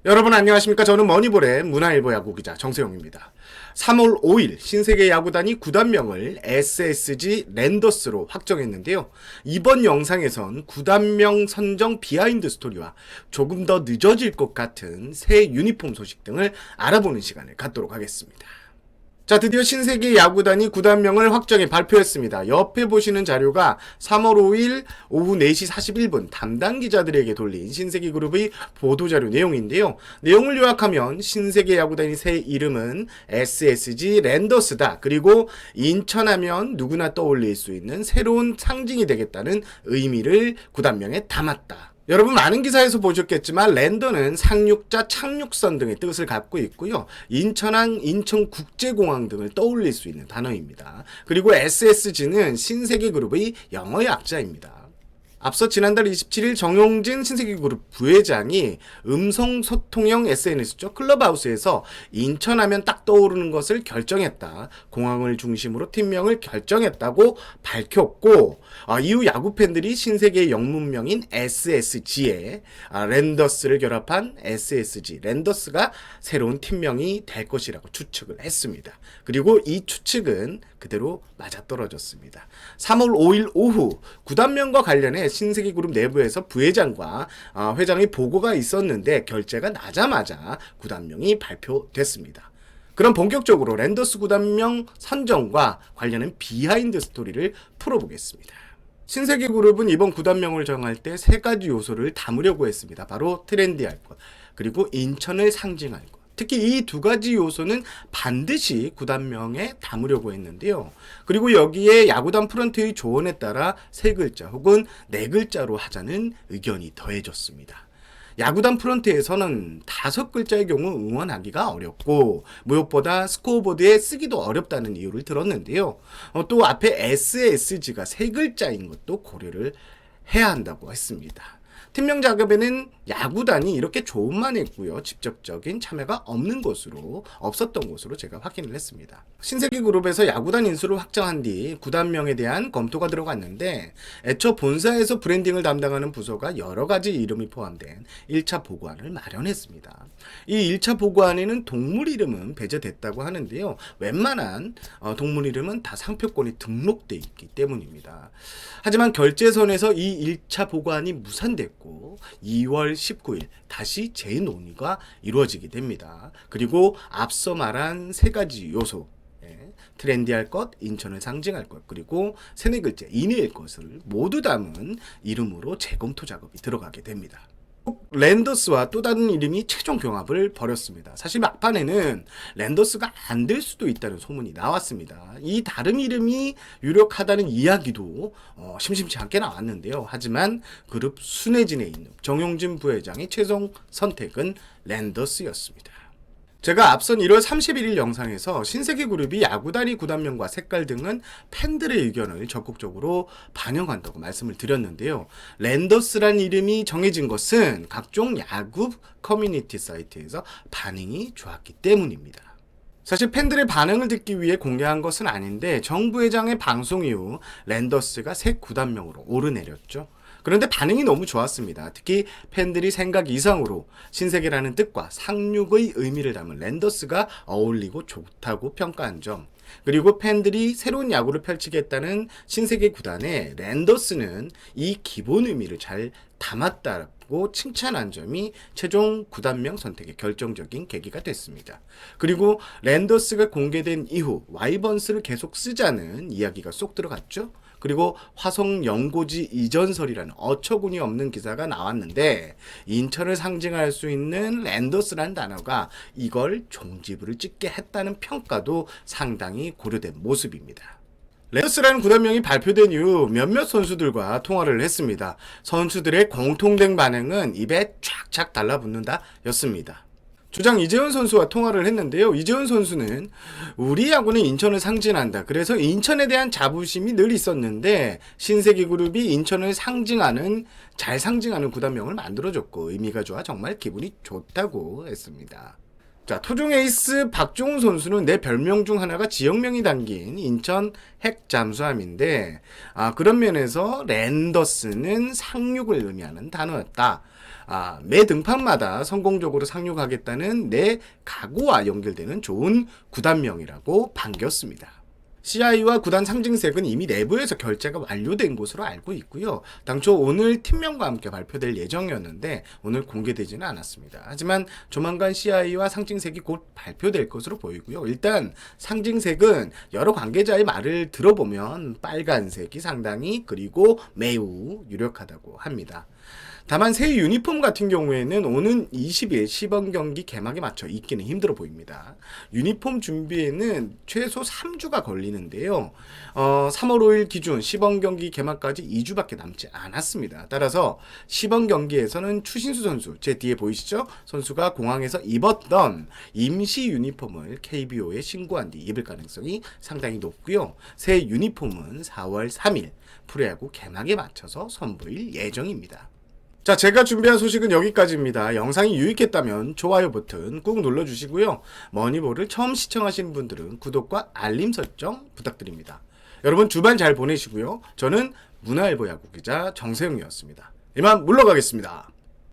여러분 안녕하십니까? 저는 머니볼의 문화일보 야구기자 정세용입니다. 3월 5일 신세계 야구단이 구단명을 SSG 랜더스로 확정했는데요. 이번 영상에선 구단명 선정 비하인드 스토리와 조금 더 늦어질 것 같은 새 유니폼 소식 등을 알아보는 시간을 갖도록 하겠습니다. 자, 드디어 신세계 야구단이 구단명을 확정해 발표했습니다. 옆에 보시는 자료가 3월 5일 오후 4시 41분 담당 기자들에게 돌린 신세계 그룹의 보도자료 내용인데요. 내용을 요약하면 신세계 야구단의 새 이름은 SSG 랜더스다. 그리고 인천하면 누구나 떠올릴 수 있는 새로운 상징이 되겠다는 의미를 구단명에 담았다. 여러분 많은 기사에서 보셨겠지만 랜더는 상륙자, 착륙선 등의 뜻을 갖고 있고요. 인천항, 인천국제공항 등을 떠올릴 수 있는 단어입니다. 그리고 SSG는 신세계그룹의 영어 약자입니다. 앞서 지난달 27일 정용진 신세계그룹 부회장이 음성소통형 SNS죠. 클럽하우스에서 인천하면 딱 떠오르는 것을 결정했다. 공항을 중심으로 팀명을 결정했다고 밝혔고 이후 야구팬들이 신세계의 영문명인 SSG에 랜더스를 결합한 SSG 랜더스가 새로운 팀명이 될 것이라고 추측을 했습니다. 그리고 이 추측은 그대로 맞아떨어졌습니다. 3월 5일 오후 구단명과 관련해 신세계그룹 내부에서 부회장과 회장의 보고가 있었는데 결재가 나자마자 구단명이 발표됐습니다. 그럼 본격적으로 랜더스 구단명 선정과 관련한 비하인드 스토리를 풀어보겠습니다. 신세계그룹은 이번 구단명을 정할 때 세 가지 요소를 담으려고 했습니다. 바로 트렌디할 것, 그리고 인천을 상징할 것. 특히 이 두 가지 요소는 반드시 구단명에 담으려고 했는데요. 그리고 여기에 야구단 프런트의 조언에 따라 세 글자 혹은 네 글자로 하자는 의견이 더해졌습니다. 야구단 프런트에서는 5글자의 경우 응원하기가 어렵고 무엇보다 스코어보드에 쓰기도 어렵다는 이유를 들었는데요. 또 앞에 SSG가 3글자인 것도 고려를 해야 한다고 했습니다. 팀명 작업에는 야구단이 이렇게 조언만 했고요. 직접적인 참여가 없었던 것으로 제가 확인을 했습니다. 신세계그룹에서 야구단 인수를 확정한 뒤 구단명에 대한 검토가 들어갔는데 애초 본사에서 브랜딩을 담당하는 부서가 여러 가지 이름이 포함된 1차 보고안을 마련했습니다. 이 1차 보고안에는 동물 이름은 배제됐다고 하는데요. 웬만한 동물 이름은 다 상표권이 등록돼 있기 때문입니다. 하지만 결재선에서 이 1차 보고안이 무산됐고 2월 19일 다시 재논의가 이루어지게 됩니다. 그리고 앞서 말한 세 가지 요소, 트렌디할 것, 인천을 상징할 것, 그리고 세네 글자 이내일 것을 모두 담은 이름으로 재검토 작업이 들어가게 됩니다. 랜더스와 또 다른 이름이 최종 경합을 벌였습니다. 사실 막판에는 랜더스가 안 될 수도 있다는 소문이 나왔습니다. 이 다른 이름이 유력하다는 이야기도 심심치 않게 나왔는데요. 하지만 그룹 순회진에 있는 정용진 부회장의 최종 선택은 랜더스였습니다. 제가 앞선 1월 31일 영상에서 신세계그룹이 야구단이 구단명과 색깔 등은 팬들의 의견을 적극적으로 반영한다고 말씀을 드렸는데요. 랜더스란 이름이 정해진 것은 각종 야구 커뮤니티 사이트에서 반응이 좋았기 때문입니다. 사실 팬들의 반응을 듣기 위해 공개한 것은 아닌데 정 부회장의 방송 이후 랜더스가 새 구단명으로 오르내렸죠. 그런데 반응이 너무 좋았습니다. 특히 팬들이 생각 이상으로 신세계라는 뜻과 상륙의 의미를 담은 랜더스가 어울리고 좋다고 평가한 점, 그리고 팬들이 새로운 야구를 펼치겠다는 신세계 구단에 랜더스는 이 기본 의미를 잘 담았다고 칭찬한 점이 최종 구단명 선택의 결정적인 계기가 됐습니다. 그리고 랜더스가 공개된 이후 와이번스를 계속 쓰자는 이야기가 쏙 들어갔죠. 그리고 화성 연고지 이전설이라는 어처구니 없는 기사가 나왔는데 인천을 상징할 수 있는 랜더스라는 단어가 이걸 종지부를 찍게 했다는 평가도 상당히 고려된 모습입니다. 랜더스라는 구단명이 발표된 이후 몇몇 선수들과 통화를 했습니다. 선수들의 공통된 반응은 입에 쫙쫙 달라붙는다 였습니다. 주장 이재훈 선수와 통화를 했는데요. 이재훈 선수는 우리 야구는 인천을 상징한다. 그래서 인천에 대한 자부심이 늘 있었는데 신세계그룹이 인천을 잘 상징하는 구단명을 만들어줬고 의미가 좋아 정말 기분이 좋다고 했습니다. 자, 토종 에이스 박종훈 선수는 내 별명 중 하나가 지역명이 담긴 인천 핵잠수함인데 그런 면에서 랜더스는 상륙을 의미하는 단어였다. 매 등판마다 성공적으로 상륙하겠다는 내 각오와 연결되는 좋은 구단명이라고 반겼습니다. CI와 구단 상징색은 이미 내부에서 결제가 완료된 것으로 알고 있고요. 당초 오늘 팀명과 함께 발표될 예정이었는데 오늘 공개되지는 않았습니다. 하지만 조만간 CI와 상징색이 곧 발표될 것으로 보이고요. 일단 상징색은 여러 관계자의 말을 들어보면 빨간색이 상당히 그리고 매우 유력하다고 합니다. 다만 새 유니폼 같은 경우에는 오는 20일 시범 경기 개막에 맞춰 입기는 힘들어 보입니다. 유니폼 준비에는 최소 3주가 걸리는데요. 3월 5일 기준 시범 경기 개막까지 2주밖에 남지 않았습니다. 따라서 시범 경기에서는 추신수 선수, 제 뒤에 보이시죠? 선수가 공항에서 입었던 임시 유니폼을 KBO에 신고한 뒤 입을 가능성이 상당히 높고요. 새 유니폼은 4월 3일 프로야구 개막에 맞춰서 선보일 예정입니다. 자, 제가 준비한 소식은 여기까지입니다. 영상이 유익했다면 좋아요 버튼 꾹 눌러주시고요. 머니볼을 처음 시청하시는 분들은 구독과 알림 설정 부탁드립니다. 여러분 주말 잘 보내시고요. 저는 문화일보 야구기자 정세영이었습니다. 이만 물러가겠습니다.